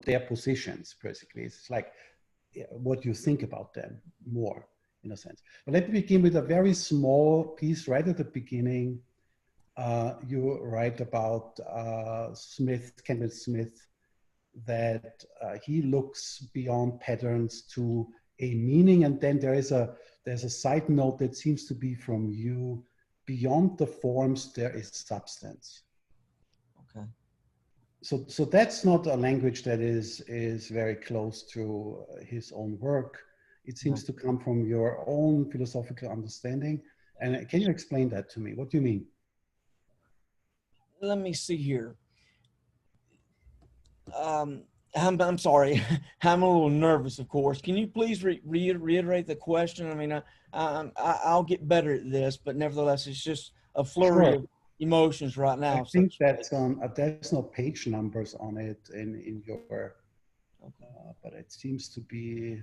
their positions, basically. It's like what you think about them more, in a sense. But let me begin with a very small piece right at the beginning. You write about Kenneth Smith, that he looks beyond patterns to a meaning, and then there's a side note that seems to be from you: beyond the forms there is substance. Okay. So that's not a language that is very close to his own work. It seems to come from your own philosophical understanding. And can you explain that to me? What do you mean? Let me see here. I'm sorry. I'm a little nervous, of course. Can you please reiterate the question? I mean, I'll get better at this, but nevertheless, it's just a flurry of emotions right now. I think that's on. There's no page numbers on it in your, but it seems to be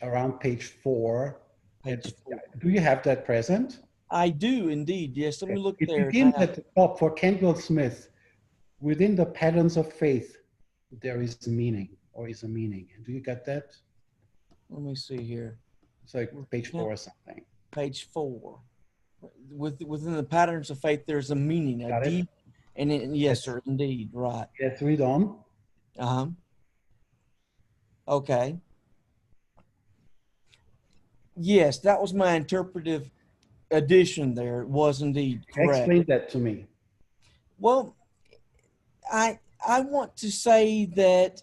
around page 4. Page 4. Do you have that present? I do indeed. Yes. Let me look there. It begins at the top for Cantwell Smith. Within the patterns of faith, there is meaning, or is a meaning. Do you get that? Let me see here. It's like page 4 or something. Page 4. Within the patterns of faith, there's a meaning, a deep, and yes, sir, indeed, right. Yes, read on. Okay. Yes, that was my interpretive addition there. It was indeed correct. Explain that to me. Well, I want to say that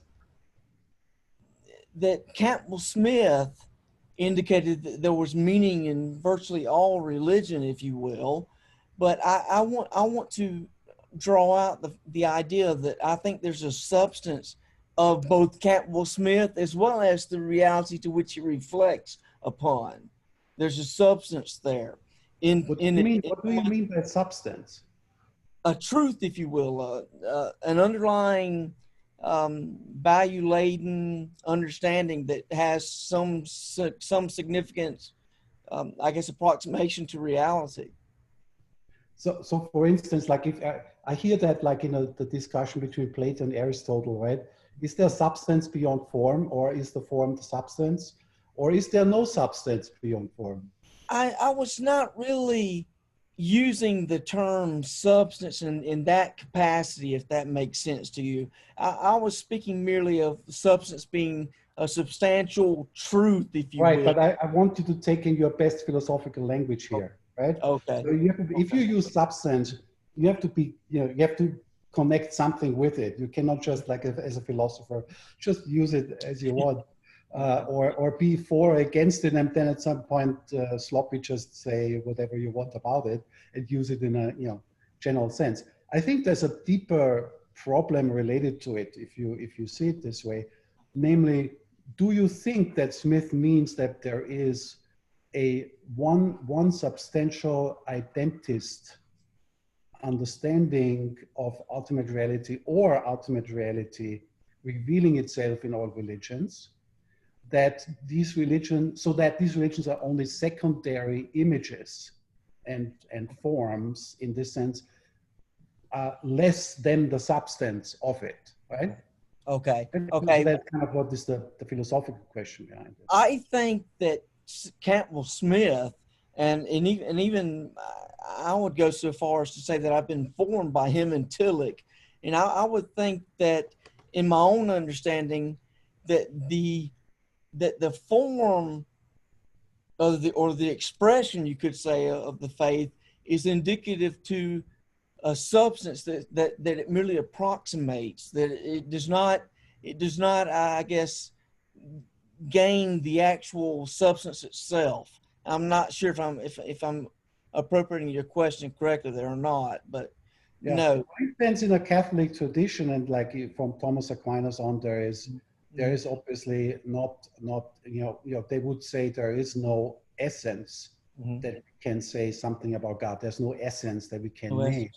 Cantwell Smith indicated that there was meaning in virtually all religion, if you will, but I want to draw out the idea that I think there's a substance of both Cantwell Smith as well as the reality to which he reflects upon. There's a substance there. What do you mean by substance? A truth, if you will, an underlying value-laden understanding that has some significance, I guess, approximation to reality. So for instance, like if I hear that, like in the discussion between Plato and Aristotle, right? Is there substance beyond form, or is the form the substance, or is there no substance beyond form? I was not really using the term substance in that capacity, if that makes sense to you. I was speaking merely of substance being a substantial truth, if you will. Right, but I want you to take in your best philosophical language here, right? Okay. So you have to, if you use substance, you have to be, you have to connect something with it. You cannot just, like, as a philosopher, just use it as you want. Or be for or against it, and then at some point sloppy just say whatever you want about it and use it in a general sense. I think there's a deeper problem related to it if you see it this way, namely, do you think that Smith means that there is a one substantial identist understanding of ultimate reality, or ultimate reality revealing itself in all religions? That these religions are only secondary images and forms, in this sense, less than the substance of it, right? Okay. Okay. So that's kind of what is the philosophical question behind it. I think that Cantwell Smith, and even I would go so far as to say that I've been formed by him and Tillich, and I would think that in my own understanding that the form of the expression, you could say, of the faith is indicative to a substance that it merely approximates, that it does not, I guess, gain the actual substance itself. I'm not sure if I'm appropriating your question correctly there or not, but yeah. No. It depends. In a Catholic tradition, and like from Thomas Aquinas on, there is obviously not they would say there is no essence that we can say something about God. There's no essence that we can name.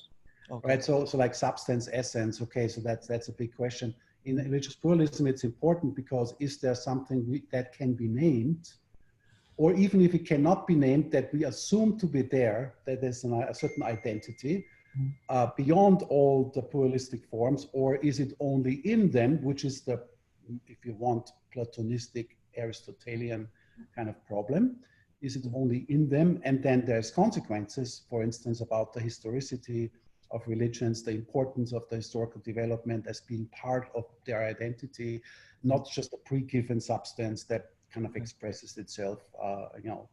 Okay. Right? So like substance, essence. Okay, so that's a big question. In religious pluralism, it's important because is there something that can be named, or even if it cannot be named, that we assume to be there, that there's a certain identity. beyond all the pluralistic forms, or is it only in them, which is the, if you want, Platonistic Aristotelian kind of problem? Is it only in them? And then there's consequences, for instance, about the historicity of religions, the importance of the historical development as being part of their identity, not just a pre-given substance that kind of expresses itself,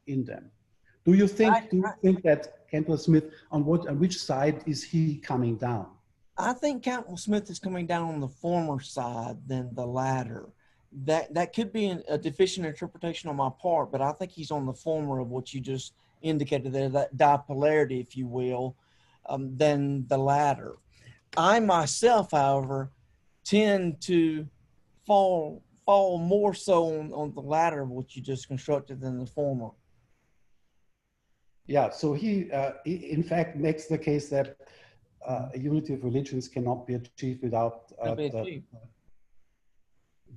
in them. Do you think that Cantwell Smith, on which side is he coming down? I think Cantwell Smith is coming down on the former side than the latter. That could be a deficient interpretation on my part, but I think he's on the former of what you just indicated there, that dipolarity, if you will, than the latter. I myself, however, tend to fall more so on the latter of what you just constructed than the former. Yeah, so he in fact makes the case that a unity of religions cannot be achieved without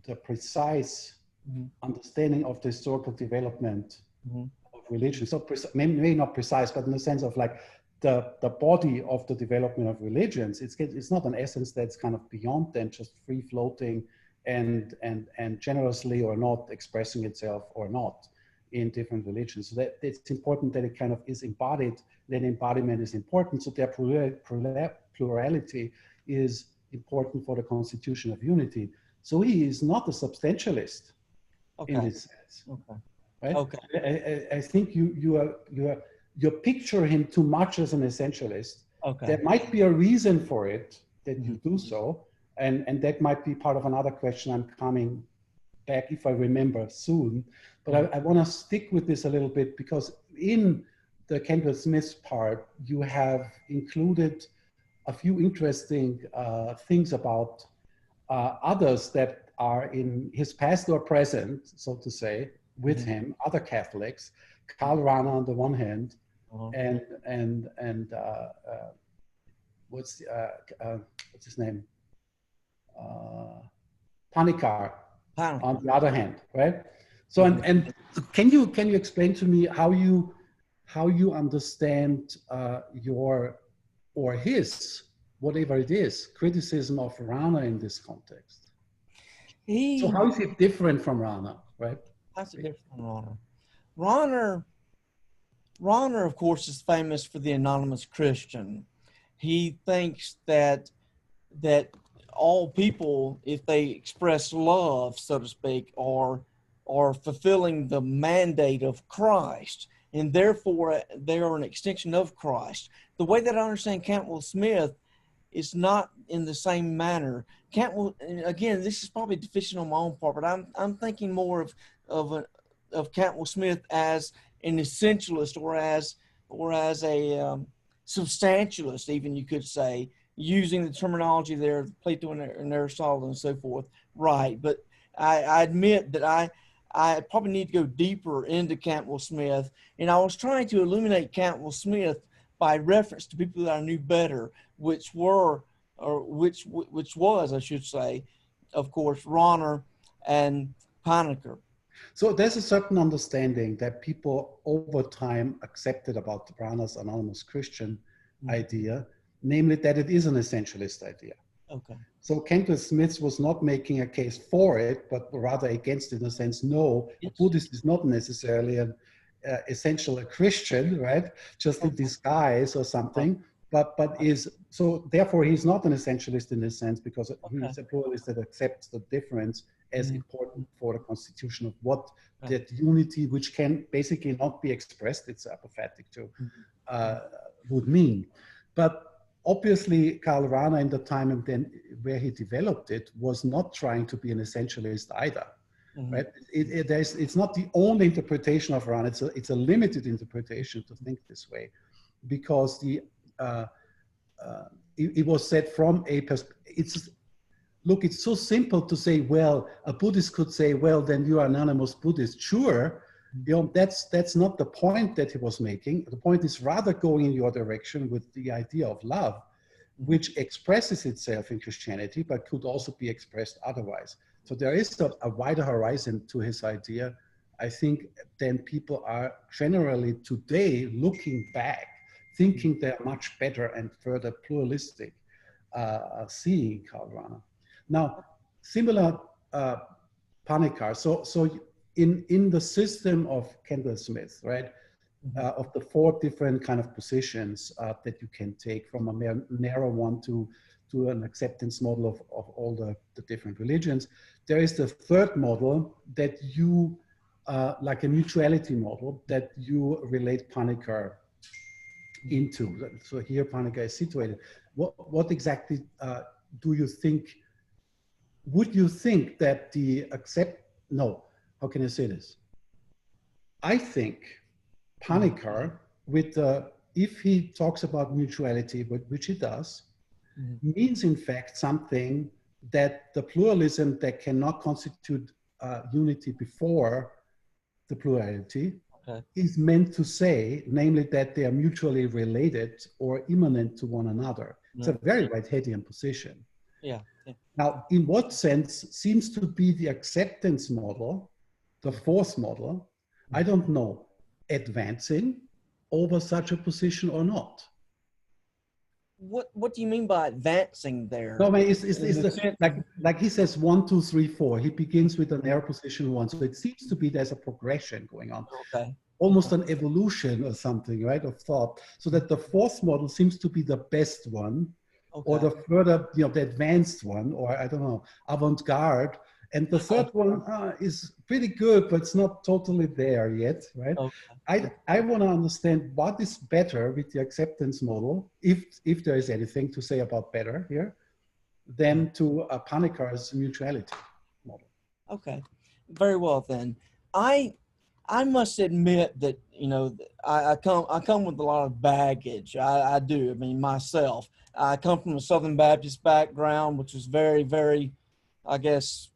the precise understanding of the historical development of religion. So maybe not precise, but in the sense of like the body of the development of religions. It's not an essence that's kind of beyond them, just free floating and generously or not expressing itself or not in different religions. So that it's important that it kind of is embodied, that embodiment is important. So their plurality is important for the constitution of unity. So he is not a substantialist in this sense. Right? I think you picture him too much as an essentialist. There might be a reason for it that you do so, and that might be part of another question I'm coming back if I remember soon. But I want to stick with this a little bit, because in the Cantwell Smith part, you have included a few interesting things about others that are in his past or present, so to say, with him, other Catholics, Karl Rahner on the one hand, and what's his name? Panikar on the other hand, right? So and can you explain to me how you understand your or his, whatever it is, criticism of Rahner in this context? So how is it different from Rahner, right? How's it different from Rahner? Rahner, of course, is famous for the anonymous Christian. He thinks that all people, if they express love, so to speak, are fulfilling the mandate of Christ, and therefore they are an extension of Christ. The way that I understand Cantwell Smith is not in the same manner. Cantwell, again, this is probably deficient on my own part, but I'm thinking more of Cantwell Smith as an essentialist or as a substantialist, even you could say, using the terminology there of Plato and Aristotle and so forth. Right, but I admit that I probably need to go deeper into Cantwell Smith, and I was trying to illuminate Cantwell Smith by reference to people that I knew better, which was, I should say, of course, Rahner and Panikar. So there's a certain understanding that people over time accepted about Rahner's anonymous Christian idea, namely that it is an essentialist idea. Okay. So Cantwell Smith was not making a case for it, but rather against it in a sense, no, a Buddhist is not necessarily an essential a Christian, right? Just in disguise or something, but is, so therefore he's not an essentialist in this sense, because he's a pluralist that accepts the difference as important for the constitution of what that unity, which can basically not be expressed, it's apathetic to, would mean. But obviously, Karl Rahner in the time and then where he developed it was not trying to be an essentialist either, right? It's not the only interpretation of Rahner. It's a limited interpretation to think this way, because it was said from a perspective. Look, it's so simple to say, well, a Buddhist could say, well, then you are an anonymous Buddhist. Sure, you know, that's not the point that he was making. The point is rather going in your direction with the idea of love, which expresses itself in Christianity, but could also be expressed otherwise. So there is a wider horizon to his idea, I think, than people are generally today looking back, thinking they're much better and further pluralistic, seeing Karl Rahner. Now, similar Panikkar. So in the system of Kendall Smith, right, of the 4 different kind of positions that you can take, from a narrow one to an acceptance model of all the different religions, there is the third model that you, like a mutuality model, that you relate Panikkar into. So here Panikkar is situated. What exactly do you think? Would you think that how can I say this? I think Panikkar, if he talks about mutuality, which he does, means in fact something that the pluralism that cannot constitute unity before the plurality is meant to say, namely that they are mutually related or immanent to one another. It's a very Whiteheadian position. Yeah. Now, in what sense seems to be the acceptance model, the fourth model, I don't know, advancing over such a position or not? What do you mean by advancing there? No, I mean, like he says 1, 2, 3, 4. He begins with a narrow position 1, so it seems to be there's a progression going on, almost an evolution or something, right, of thought. So that the fourth model seems to be the best one, or the further, the advanced one, or I don't know, avant-garde. And the third one is pretty good, but it's not totally there yet, right? I want to understand what is better with the acceptance model, if there is anything to say about better here, than to Panikkar's mutuality model. Okay, very well then. I must admit that I come with a lot of baggage. I do. I mean, myself. I come from a Southern Baptist background, which is very, very, I guess,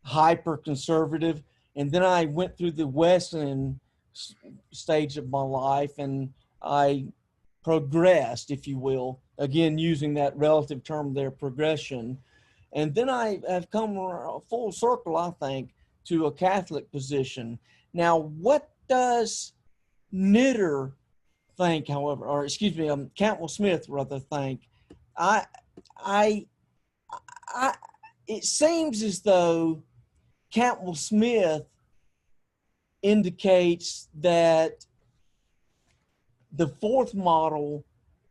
hyper conservative, and then I went through the Wesleyan stage of my life, and I progressed, if you will, again using that relative term there, progression, and then I have come full circle, I think, to a Catholic position. Now, what does Knitter think, however, or excuse me, Cantwell Smith rather think? It seems as though Cantwell Smith indicates that the fourth model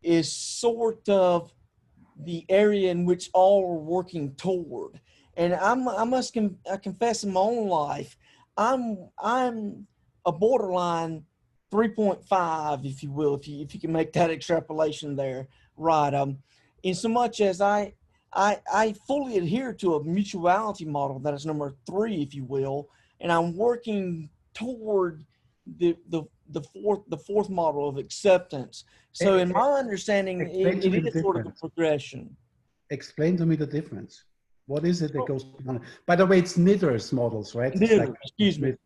is sort of the area in which all are working toward. And I confess in my own life, I'm a borderline 3.5, if you will, if you can make that extrapolation there, right? In so much as I fully adhere to a mutuality model that is number 3, if you will, and I'm working toward the fourth model of acceptance. So in my understanding, it is sort of a progression. Explain to me the difference. What is it that goes beyond? By the way, it's Knitter's models, right? Knitter, excuse me.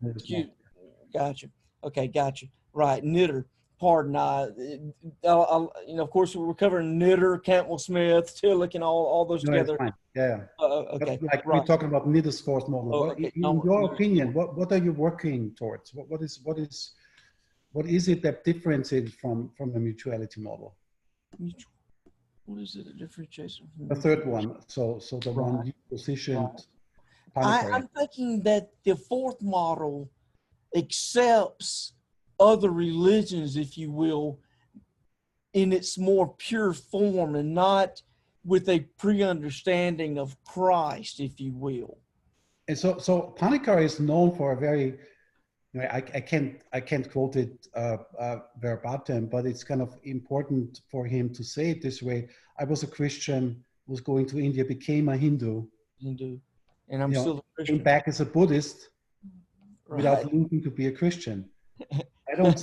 Gotcha. Okay, gotcha. Right, Knitter. Pardon. Of course, we're covering Knitter, Cantwell Smith, Tillich, and all those together. Fine. Yeah. Okay. Like we're talking about Knitter's fourth model. In your opinion, what are you working towards? What is it that differentiates from the mutuality model? What is it that differentiates from the third one? So the one you positioned. I'm thinking that the fourth model accepts other religions, if you will, in its more pure form and not with a pre-understanding of Christ, if you will. And so Panikkar is known for a very, I can't quote it verbatim, but it's kind of important for him to say it this way. I was a Christian, was going to India, became a Hindu, and I'm still a Christian. Came back as a Buddhist without needing to be a Christian. I don't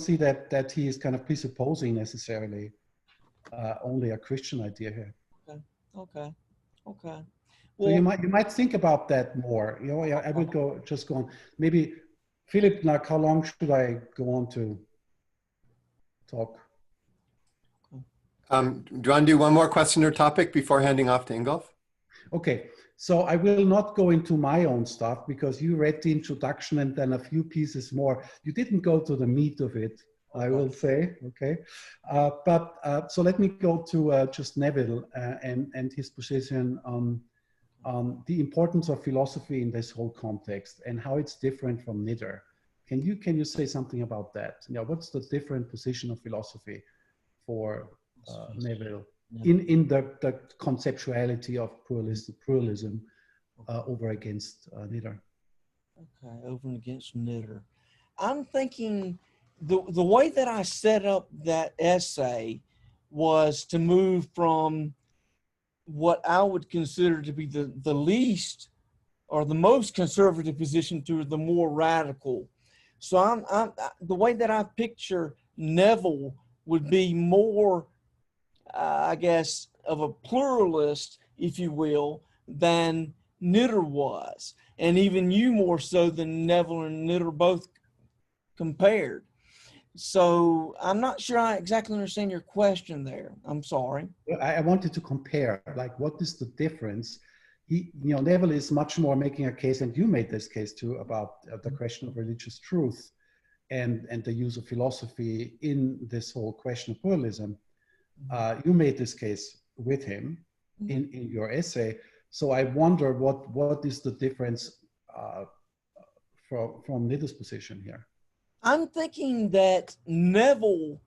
see that he is kind of presupposing necessarily only a Christian idea here. Okay. Well, so you might think about that more. I would go on. Maybe Philip, like, how long should I go on to talk? Do you want to do one more question or topic before handing off to Ingolf? Okay. So I will not go into my own stuff because you read the introduction and then a few pieces more. You didn't go to the meat of it. I will say, okay. So let me go to just Neville and his position on the importance of philosophy in this whole context and how it's different from Nitter. Can you say something about that? What's the different position of philosophy for Neville in the conceptuality of pluralism over against Nitter? Okay, over and against Nitter. I'm thinking the way that I set up that essay was to move from what I would consider to be the least or the most conservative position to the more radical. So I'm the way that I picture Neville would be more, I guess, of a pluralist, if you will, than Nitter was, and even you more so than Neville and Nitter both compared. So I'm not sure I exactly understand your question there. I'm sorry. I wanted to compare, like, what is the difference? Neville is much more making a case, and you made this case too, about the question of religious truth and the use of philosophy in this whole question of pluralism. You made this case with him in your essay. So I wonder what is the difference from Nitter's position here? I'm thinking that Neville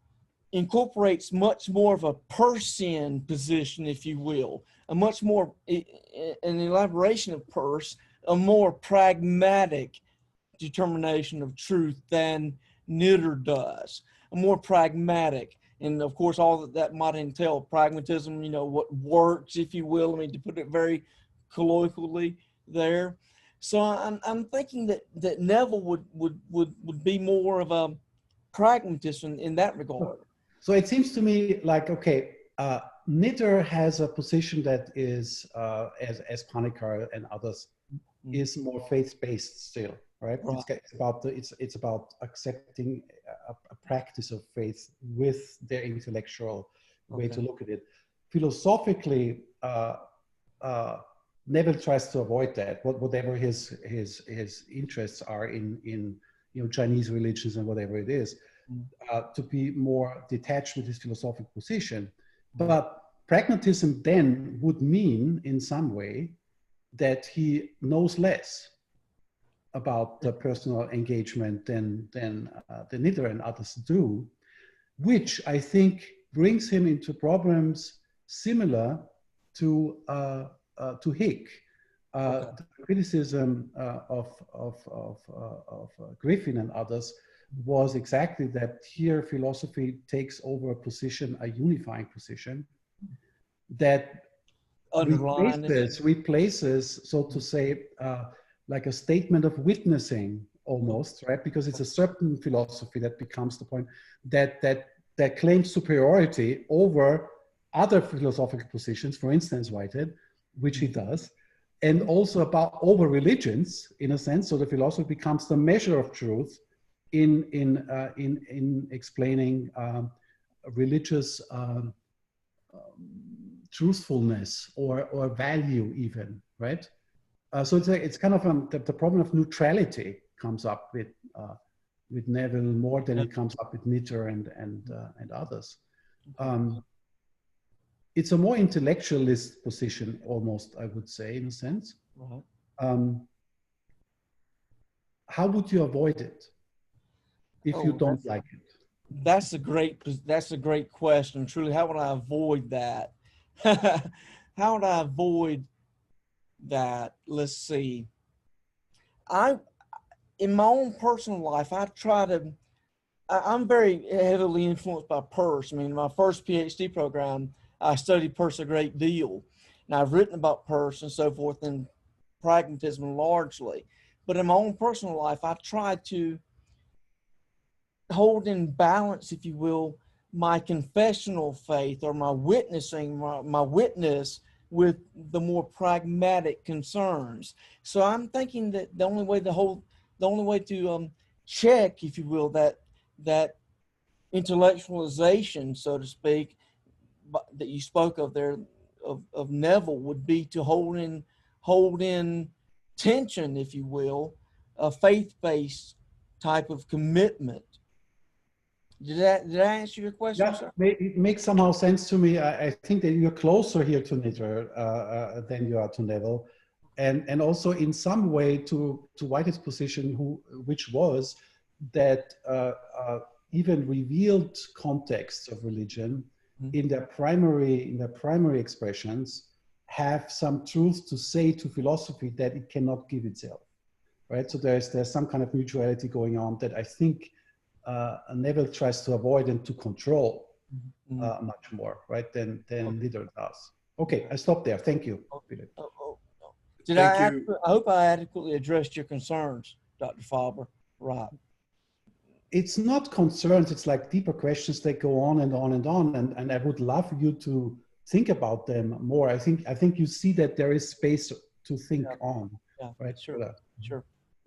incorporates much more of a Peircean position, if you will, a much more, an elaboration of Peirce, a more pragmatic determination of truth than Nitter does, a more pragmatic. And of course, all that might entail pragmatism, what works, if you will, to put it very colloquially there. So I'm thinking that Neville would be more of a pragmatist in that regard. So it seems to me like, okay, Nitter has a position that is, as Panikar and others, is more faith-based still, right? It's about accepting a practice of faith with their intellectual way to look at it. Philosophically, Neville tries to avoid that. Whatever his interests are in Chinese religions and whatever it is, to be more detached with his philosophical position. But pragmatism then would mean, in some way, that he knows less about the personal engagement than Nitter and others do, which I think brings him into problems similar to Hick. The criticism of Griffin and others was exactly that here philosophy takes over a position, a unifying position, that replaces, so to say, like a statement of witnessing almost, right? Because it's a certain philosophy that becomes the point that claims superiority over other philosophical positions, for instance, Whitehead, which he does, and also over religions, in a sense. So the philosophy becomes the measure of truth in explaining religious truthfulness or value, even, right? So it's kind of the problem of neutrality comes up with Neville more than it comes up with Nitter and others. It's a more intellectualist position, almost, I would say, in a sense. How would you avoid it if you don't like it? That's a great question. Truly, how would I avoid that? How would I avoid that? Let's see. In my own personal life, I'm very heavily influenced by Peirce. My first PhD program, I studied Peirce a great deal, and I've written about Peirce and so forth and pragmatism largely. But in my own personal life, I try to hold in balance, if you will, my confessional faith or my witnessing, my witness with the more pragmatic concerns. So I'm thinking that the only way to check, if you will, that intellectualization, so to speak, that you spoke of there of Neville would be to hold in tension, if you will, a faith-based type of commitment Did I answer your question, Yeah, sir? it makes somehow sense to me. I think that you're closer here to Nitter than you are to Neville, and also in some way to Whitehead's position, which was that even revealed contexts of religion in their primary expressions have some truth to say to philosophy that it cannot give itself, right? So there's some kind of mutuality going on that I think Neville tries to avoid and to control much more, right, than Liddell does. Okay, I stop there. Thank you, Peter. Thank you. I hope I adequately addressed your concerns, Dr. Faber. Right. It's not concerns, it's like deeper questions that go on and on and on, and I would love you to think about them more. I think you see that there is space to think on, right? Sure.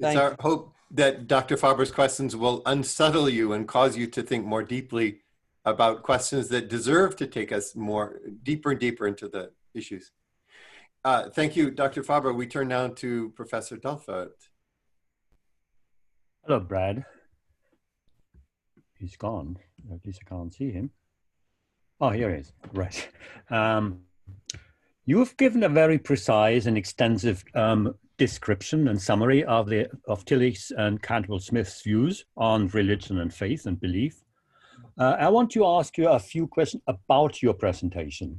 It's our hope that Dr. Faber's questions will unsettle you and cause you to think more deeply about questions that deserve to take us more deeper and deeper into the issues. Thank you, Dr. Faber. We turn now to Professor Delfert. Hello, Brad. He's gone. At least I can't see him. Oh, here he is. Right. You've given a very precise and extensive description and summary of Tillich's and Cantwell Smith's views on religion and faith and belief. I want to ask you a few questions about your presentation,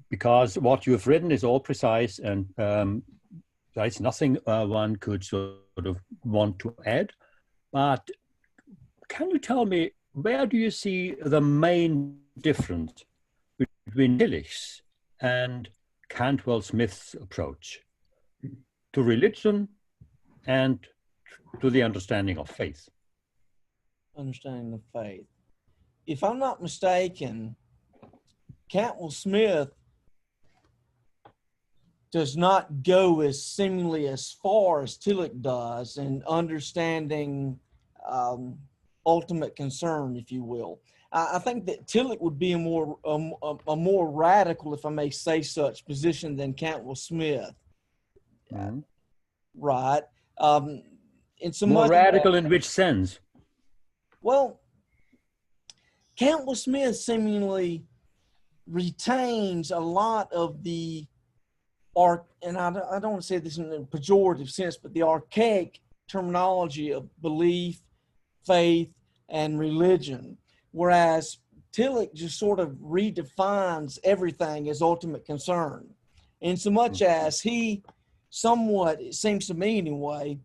because what you have written is all precise, and there is nothing one could sort of want to add. But can you tell me, where do you see the main difference between Tillich's and Cantwell Smith's approach to religion and to the understanding of faith? Understanding of faith. If I'm not mistaken, Cantwell Smith does not go as seemingly as far as Tillich does in understanding ultimate concern, if you will. I think that Tillich would be a more radical, if I may say such, position than Cantwell Smith. Right. In so more much radical in which sense? Well, Cantwell Smith seemingly retains a lot of the and I don't want to say this in a pejorative sense, but the archaic terminology of belief, faith, and religion, whereas Tillich just sort of redefines everything as ultimate concern. In so much as he somewhat, it seems to me anyway,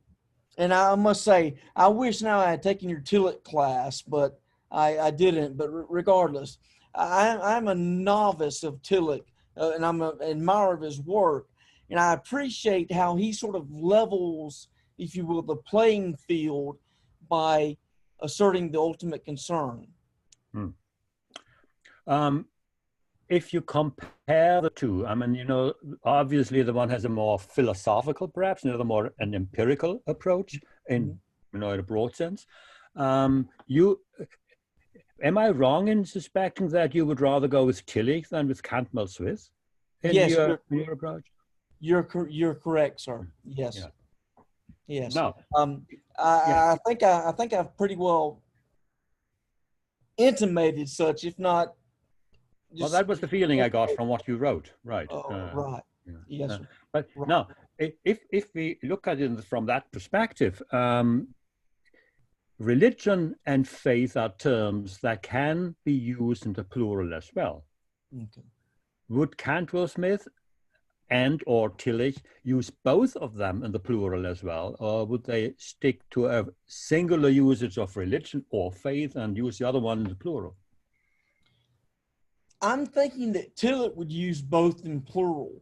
and I must say, I wish now I had taken your Tillich class, but I didn't. But regardless, I'm a novice of Tillich, and I'm an admirer of his work. And I appreciate how he sort of levels, if you will, the playing field by asserting the ultimate concern. If you compare the two, I mean, you know, obviously the one has a more philosophical, perhaps, and the other more an empirical approach in, you know, in a broad sense. Am I wrong in suspecting that you would rather go with Tillich than with Cantwell Smith in your approach? You're correct, sir. Yes. Yeah. Yes. No. I think I've pretty well intimated such, if not. Well, that was the feeling I got from what you wrote, right? Right. Yeah. Yes. But right. Now, if we look at it from that perspective, religion and faith are terms that can be used in the plural as well. Okay. Would Cantwell Smith and or Tillich use both of them in the plural as well, or would they stick to a singular usage of religion or faith and use the other one in the plural? I'm thinking that Tillich would use both in plural,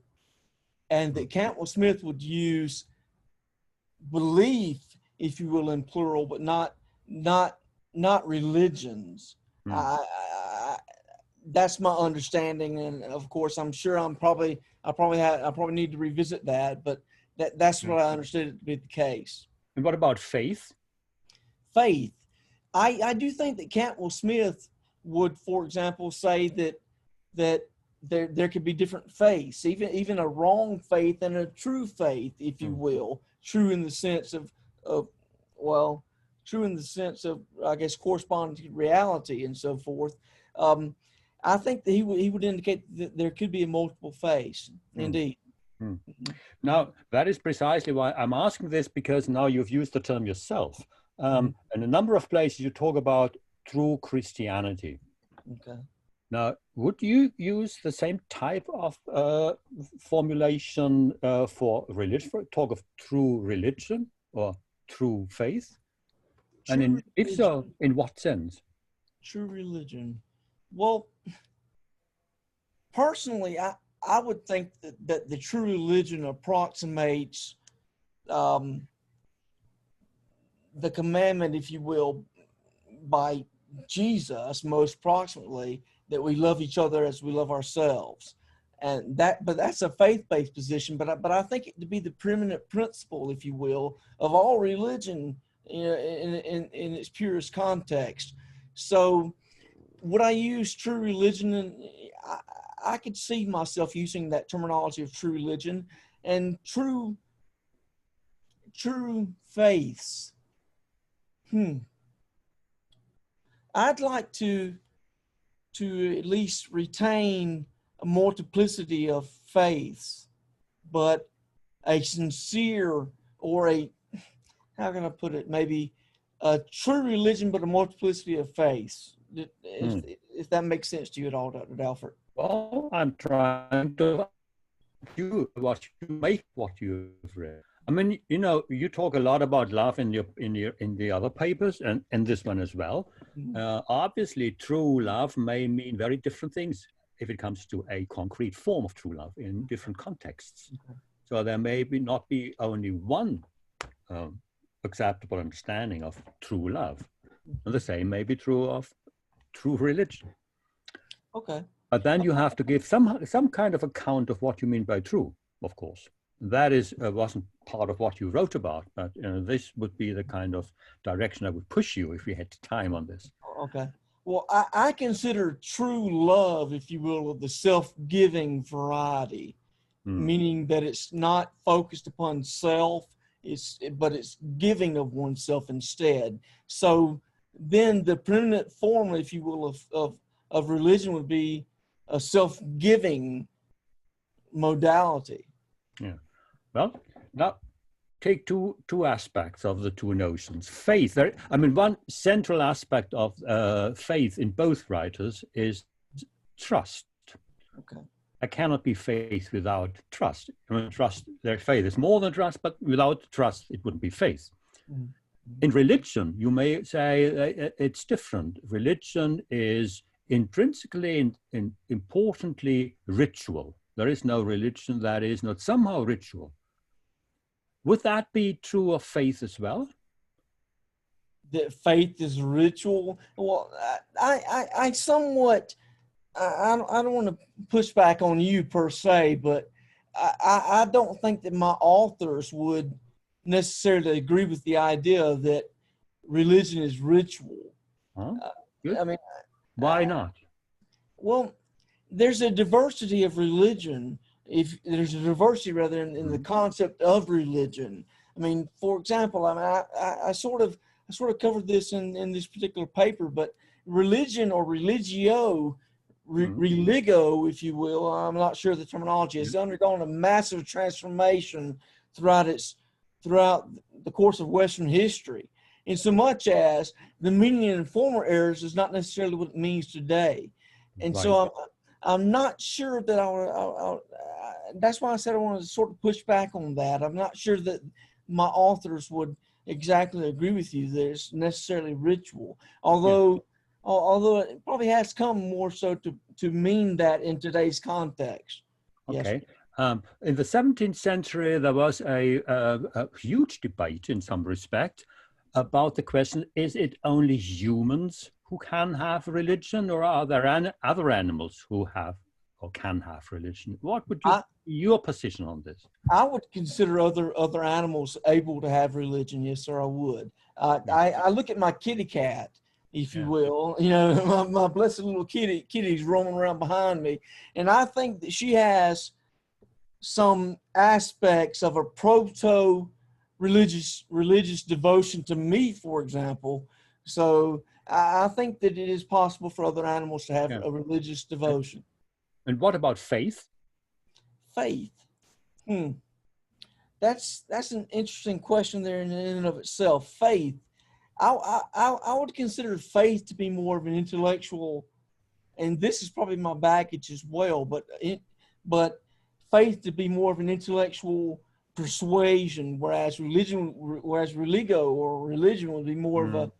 and that Cantwell Smith would use belief, if you will, in plural, but not religions. That's my understanding, and of course, I'm sure I probably need to revisit that, but that's what I understood it to be the case. And what about faith? Faith, I do think that Cantwell Smith would, for example, say that there could be different faiths, even a wrong faith and a true faith, if you will, true in the sense of well, true in the sense of, I guess, corresponding to reality and so forth. I think that he would indicate that there could be a multiple face, indeed. Now, that is precisely why I'm asking this, because now you've used the term yourself. In a number of places you talk about true Christianity. Okay. Now, would you use the same type of formulation for religion, talk of true religion or true faith? And if so, in what sense? True religion. Well, personally, I would think that the true religion approximates the commandment, if you will, by Jesus most approximately, that we love each other as we love ourselves. And but that's a faith-based position, but I think it to be the preeminent principle, if you will, of all religion, in its purest context. So would I use true religion? And I could see myself using that terminology of true religion and true faiths. I'd like to at least retain a multiplicity of faiths, but a sincere, or a, how can I put it, maybe a true religion, but a multiplicity of faiths. If that makes sense to you at all, Dr. Dalford. Well, I'm trying to do what you make what you've read. I mean, you know, you talk a lot about love in the other papers, and this one as well. Obviously, true love may mean very different things if it comes to a concrete form of true love in different contexts. So there may not be only one acceptable understanding of true love. And the same may be true of true religion. Okay. But then you have to give some kind of account of what you mean by true, of course. That wasn't part of what you wrote about, but this would be the kind of direction I would push you if we had time on this. Okay. Well, I consider true love, if you will, of the self-giving variety, meaning that it's not focused upon self, but it's giving of oneself instead. So then the preeminent form, if you will, of religion would be a self-giving modality. Yeah. Well, now take two aspects of the two notions. Faith. One central aspect of faith in both writers is trust. Okay. There cannot be faith without trust. Their faith is more than trust, but without trust, it wouldn't be faith. In religion, you may say it's different. Religion is intrinsically and importantly ritual. There is no religion that is not somehow ritual. Would that be true of faith as well? That faith is ritual? Well, I somewhat, I don't want to push back on you per se, but I don't think that my authors would necessarily agree with the idea that religion is ritual. Huh? Why not? Well, there's a diversity of religion. If there's a diversity rather in the concept of religion. I mean, for example, I sort of covered this in this particular paper, but religion or religio, religo, if you will, I'm not sure the terminology, has undergone a massive transformation throughout the course of Western history, in so much as the meaning in former eras is not necessarily what it means today. And so I'm not sure that that's why I said I wanted to sort of push back on that. I'm not sure that my authors would exactly agree with you that it's necessarily ritual, although it probably has come more so to mean that in today's context. Okay. Yes. In the 17th century, there was a huge debate in some respect about the question, is it only humans who can have religion, or are there other animals who have or can have religion? What would your position on this? I would consider other animals able to have religion. Yes, sir, I would. I look at my kitty cat, if you will, my blessed little kitty's roaming around behind me, and I think that she has some aspects of a proto religious devotion to me, for example. So I think that it is possible for other animals to have Yeah. a religious devotion. And what about faith? Faith. That's an interesting question there in and of itself. Faith. I would consider faith to be more of an intellectual, and this is probably my baggage as well, but faith to be more of an intellectual persuasion, whereas religio or religion would be more of a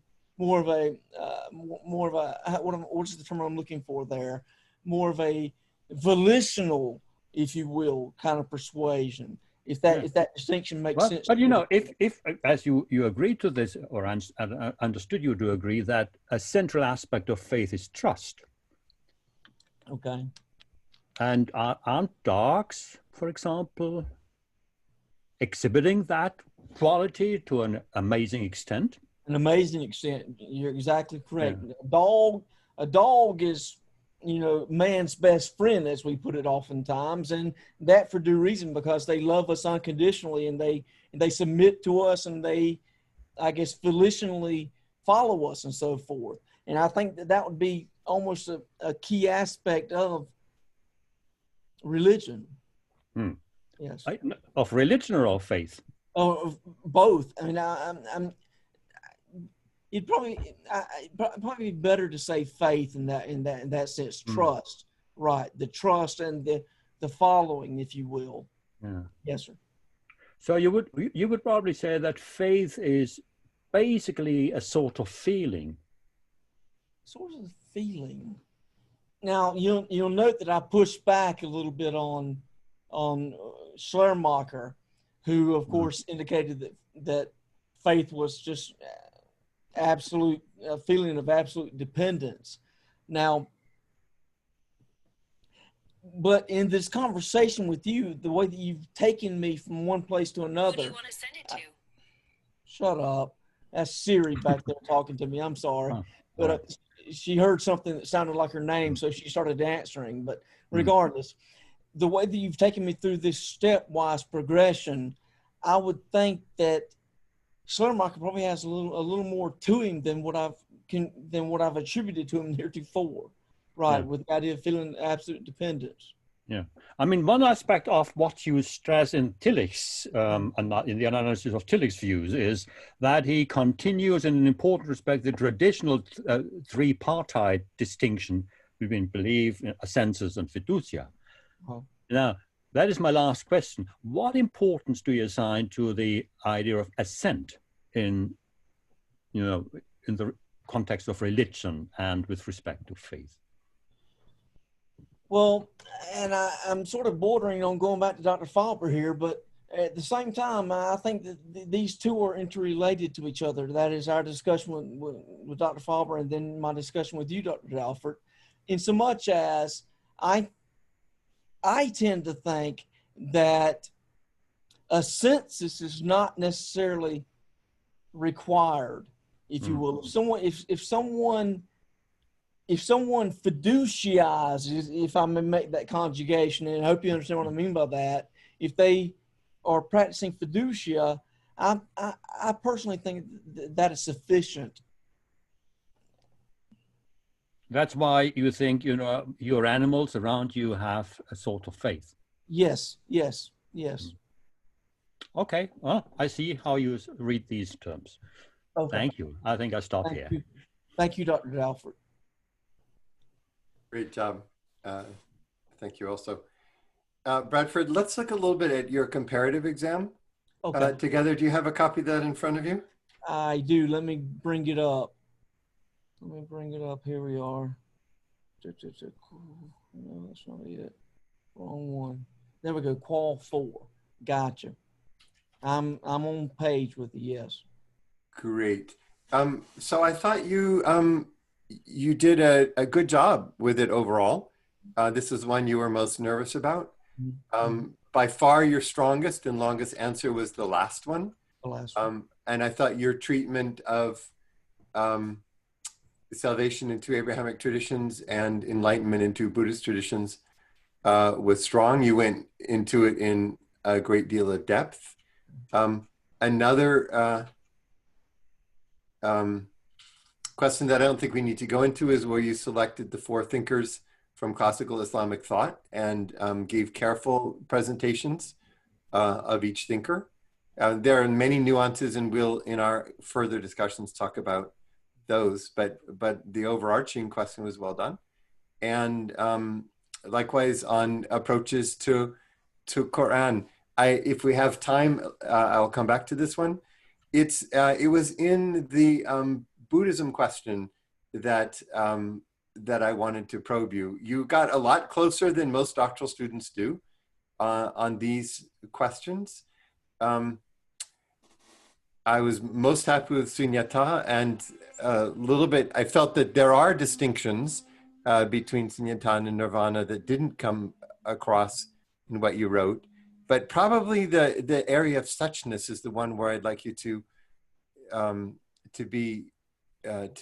what's the term I'm looking for there? More of a volitional, if you will, kind of persuasion. If that distinction makes sense. But if as you agree to this, or understood you to agree that a central aspect of faith is trust. Okay. And aren't dogs, for example, exhibiting that quality to an amazing extent? An amazing extent. You're exactly correct. Yeah. A dog is, man's best friend, as we put it oftentimes, and that for due reason, because they love us unconditionally, and they submit to us, and they, I guess, volitionally follow us and so forth. And I think that would be almost a key aspect of religion. Yes. Of religion or of faith? Of both. I mean, it'd probably be better to say faith in that sense. Trust, right? The trust and the following, if you will. Yeah. Yes, sir. So you would probably say that faith is basically a sort of feeling. Sort of feeling. Now you'll note that I pushed back a little bit on Schleiermacher, who of course indicated that faith was just absolute feeling of absolute dependence. Now, but in this conversation with you, the way that you've taken me from one place to another. Who do you want to send it to? Shut up. That's Siri back there talking to me. I'm sorry. But she heard something that sounded like her name, so she started answering. But regardless, the way that you've taken me through this stepwise progression, I would think that Schleiermacher probably has a little more to him than what I've attributed to him heretofore, right? Yeah. With the idea of feeling absolute dependence. Yeah, I mean, one aspect of what you stress in Tillich's, in the analysis of Tillich's views, is that he continues in an important respect the traditional tripartite distinction between belief, assensus, and fiducia. Now, that is my last question. What importance do you assign to the idea of assent in the context of religion and with respect to faith? Well, and I'm sort of bordering on going back to Dr. Faber here, but at the same time, I think that these two are interrelated to each other. That is our discussion with Dr. Faber, and then my discussion with you, Dr. Dalford, in so much as I tend to think that a census is not necessarily required, if you will. If someone fiduciizes, if I may make that conjugation, and I hope you understand what I mean by that, if they are practicing fiducia, I personally think that is sufficient. That's why you think, your animals around you have a sort of faith. Yes. Okay, well, I see how you read these terms. Okay. Thank you. I think I'll stop here. Thank you, Dr. Dalford. Great job. Thank you also. Bradford, let's look a little bit at your comparative exam together. Do you have a copy of that in front of you? I do. Let me bring it up. Here we are. No, that's not it. Wrong one. There we go. Qual 4. Gotcha. I'm on page with the yes. Great. So I thought you did a good job with it overall. This is one you were most nervous about. By far your strongest and longest answer was the last one. And I thought your treatment of salvation into Abrahamic traditions and enlightenment into Buddhist traditions was strong. You went into it in a great deal of depth. And Another question that I don't think we need to go into is where you selected the 4 thinkers from classical Islamic thought and gave careful presentations of each thinker. There are many nuances, and we'll, in our further discussions, talk about those, but the overarching question was well done. And likewise on approaches to Quran. If we have time, I'll come back to this one. It was in the Buddhism question that I wanted to probe you. You got a lot closer than most doctoral students do on these questions. I was most happy with Sunyata, and a little bit, I felt that there are distinctions between Sunyata and Nirvana that didn't come across in what you wrote. But probably the area of suchness is the one where I'd like you to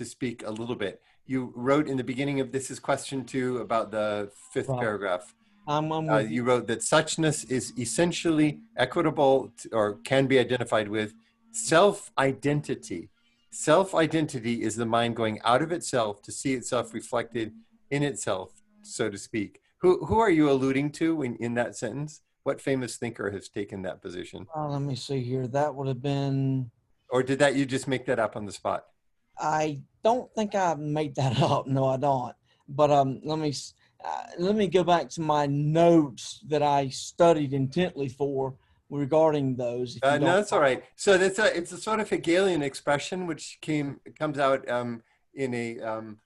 speak a little bit. You wrote in the beginning of this is question 2 about the 5th paragraph. You wrote that suchness is essentially equitable or can be identified with self-identity. Self-identity is the mind going out of itself to see itself reflected in itself, so to speak. Who are you alluding to in that sentence? What famous thinker has taken that position? Let me see here. That would have been... Or did you just make that up on the spot? I don't think I made that up. No, I don't. But let me go back to my notes that I studied intently for regarding those. No, that's all right. So it's a sort of Hegelian expression which comes out in an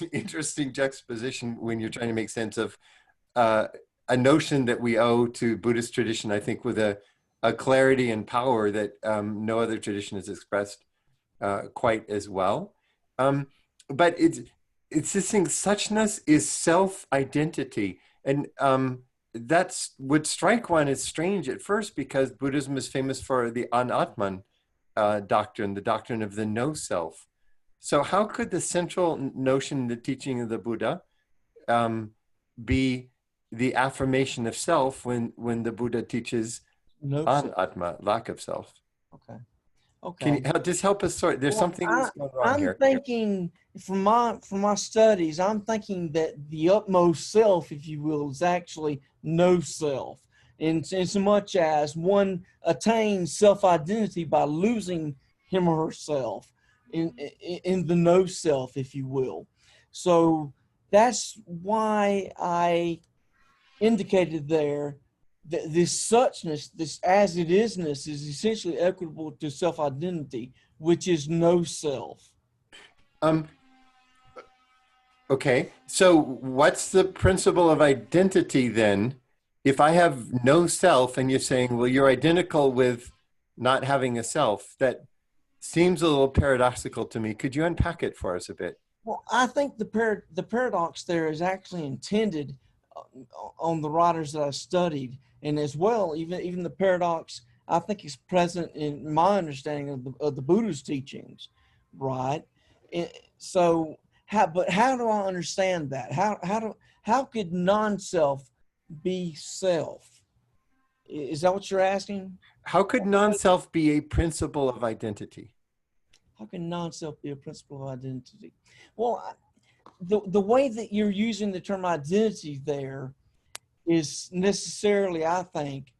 interesting juxtaposition when you're trying to make sense of a notion that we owe to Buddhist tradition, I think, with a clarity and power that no other tradition has expressed quite as well. But it's this thing, suchness is self-identity. And that's would strike one as strange at first, because Buddhism is famous for the anatman doctrine, the doctrine of the no self. So how could the central notion, the teaching of the Buddha, be the affirmation of self when the Buddha teaches anatma, lack of self? Okay. Okay. Can you just help us sort? There's something that's going wrong here. I'm thinking from my studies, I'm thinking that the utmost self, if you will, is actually no self. In so much as one attains self-identity by losing him or herself in the no self, if you will. So that's why I indicated there that this suchness, this as it isness, is essentially equitable to self-identity, which is no self. Okay, so what's the principle of identity then? If I have no self and you're saying, well, you're identical with not having a self, that seems a little paradoxical to me. Could you unpack it for us a bit? Well, I think the paradox there is actually intended on the writers that I studied, and as well, even the paradox, I think, is present in my understanding of the Buddha's teachings, right? So, how do I understand that? How could non-self be self? Is that what you're asking? How could non-self be a principle of identity? How can non-self be a principle of identity? Well, the way that you're using the term identity there is necessarily, I think,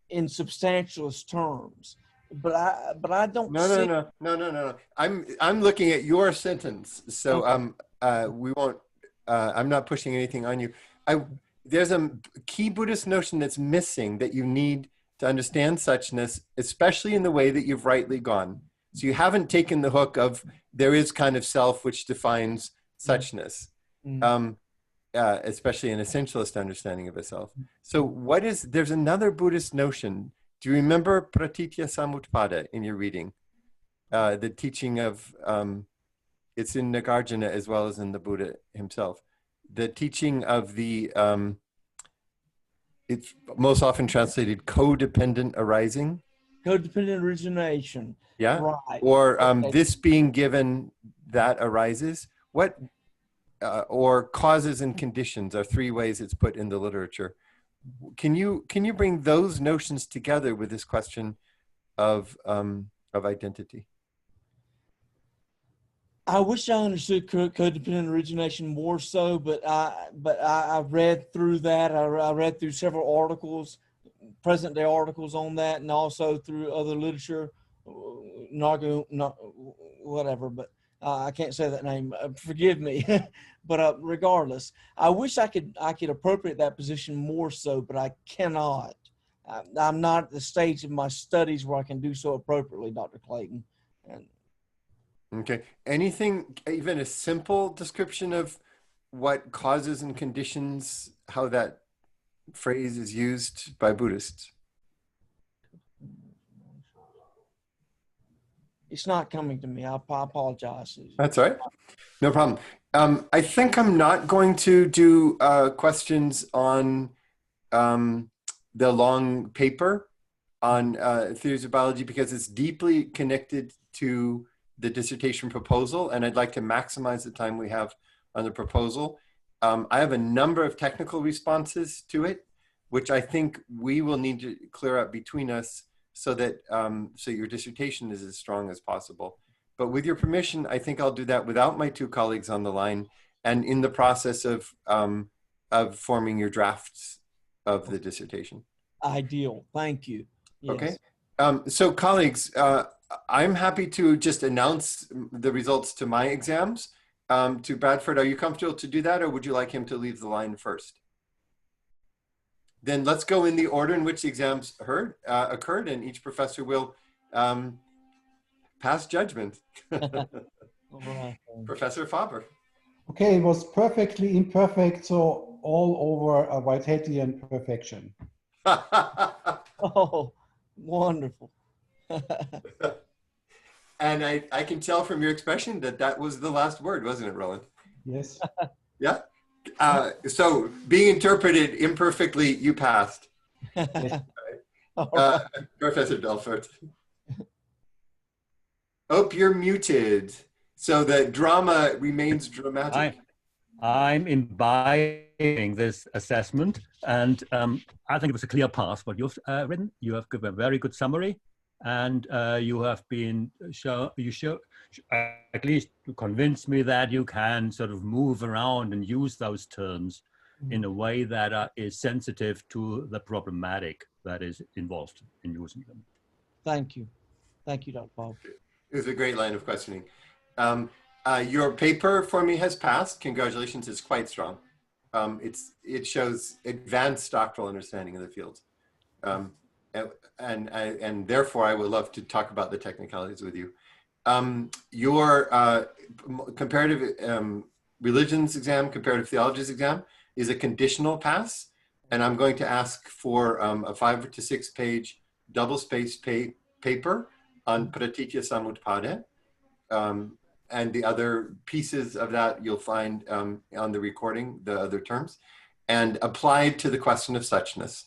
in substantialist terms. But I don't. No. I'm looking at your sentence, so okay. We won't. I'm not pushing anything on you. There's a key Buddhist notion that's missing that you need to understand suchness, especially in the way that you've rightly gone. So you haven't taken the hook of there is kind of self which defines suchness, especially an essentialist understanding of a self. So there's another Buddhist notion. Do you remember Pratitya Samutpada in your reading? The teaching of, it's in Nagarjuna as well as in the Buddha himself. The teaching of the, it's most often translated codependent arising. Codependent origination. Yeah. Right. Or Okay. This being given that arises. What, or causes and conditions are 3 ways it's put in the literature. Can you bring those notions together with this question of identity? I wish I understood codependent origination more so, but I read through that. I read through several articles, present day articles on that, and also through other literature, whatever. But I can't say that name. Forgive me. But regardless, I wish I could appropriate that position more so, but I cannot. I'm not at the stage of my studies where I can do so appropriately, Dr. Clayton. Okay. Anything, even a simple description of what causes and conditions, how that phrase is used by Buddhists? It's not coming to me. I apologize. That's all right. No problem. I think I'm not going to do questions on the long paper on theories of biology because it's deeply connected to the dissertation proposal, and I'd like to maximize the time we have on the proposal. I have a number of technical responses to it, which I think we will need to clear up between us so that so your dissertation is as strong as possible. But with your permission, I think I'll do that without my two colleagues on the line and in the process of forming your drafts of the dissertation. Ideal. Thank you. Yes. Okay. So colleagues, I'm happy to just announce the results to my exams. To Bradford, are you comfortable to do that, or would you like him to leave the line first? Then let's go in the order in which the exams occurred, and each professor will pass judgment. Right. Professor Faber. Okay, it was perfectly imperfect, so all over a Whiteheadian perfection. Oh, wonderful. And I can tell from your expression that that was the last word, wasn't it, Roland? Yes. Yeah. So being interpreted imperfectly, you passed. Yes. Professor Delfort. Oh, you're muted. So the drama remains dramatic. I'm imbibing this assessment, and I think it was a clear path. What you've written, you have given a very good summary, and you have been at least to convince me that you can sort of move around and use those terms in a way that is sensitive to the problematic that is involved in using them. Thank you. Thank you, Dr. Bob. It was a great line of questioning. Your paper for me has passed. Congratulations, it's quite strong. It shows advanced doctoral understanding of the field. And therefore I would love to talk about the technicalities with you. Your comparative religions exam, comparative theologies exam is a conditional pass. And I'm going to ask for a 5 to 6 page double-spaced paper on Pratitya Samutpada. And the other pieces of that you'll find on the recording, the other terms, and applied to the question of suchness.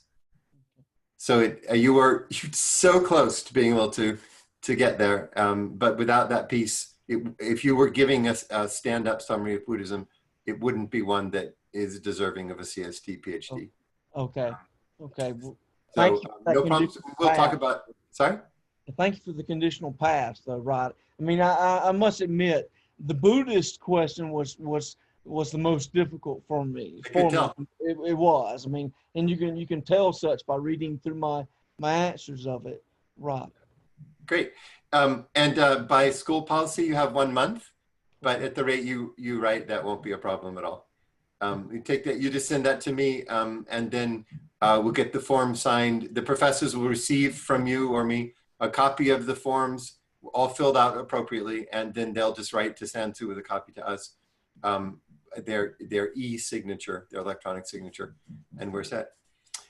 So you were so close to being able to get there, but without that piece, if you were giving us a stand-up summary of Buddhism, it wouldn't be one that is deserving of a CST PhD. Okay. Okay. Well, so no problem. We'll talk about. Sorry. Thank you for the conditional pass, though. Right. I mean, I must admit, the Buddhist question was the most difficult for me. It was. I mean, and you can tell such by reading through my answers of it. Right. Great. And by school policy, you have 1 month, but at the rate you write, that won't be a problem at all. You take that. You just send that to me, and then we'll get the form signed. The professors will receive from you or me a copy of the forms, all filled out appropriately, and then they'll just write to Sansu with a copy to us, their e-signature, their electronic signature, and we're set.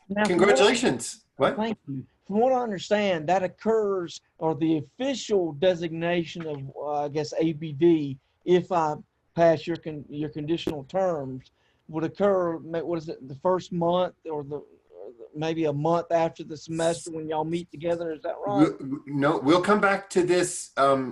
Now, congratulations. What? Thank you. From what I understand, that occurs, or the official designation of, I guess, ABD, if I pass your conditional terms, would occur, what is it, the first month or maybe a month after the semester when y'all meet together? Is that right? No, we'll come back to this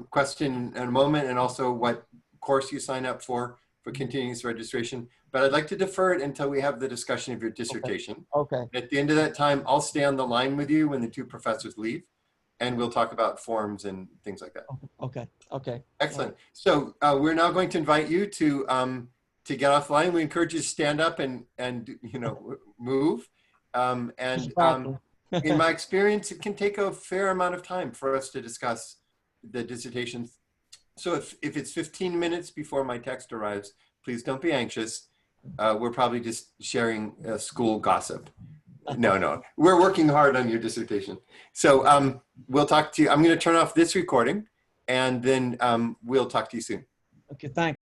question in a moment, and also what course you sign up for continuous registration. But I'd like to defer it until we have the discussion of your dissertation. Okay. At the end of that time, I'll stay on the line with you when the two professors leave. and we'll talk about forms and things like that. Okay. Okay. Excellent. So we're now going to invite you to get offline. We encourage you to stand up and move. In my experience, it can take a fair amount of time for us to discuss the dissertations. So if it's 15 minutes before my text arrives, please don't be anxious. We're probably just sharing school gossip. No, we're working hard on your dissertation. So we'll talk to you. I'm going to turn off this recording, and then we'll talk to you soon. Okay, thanks.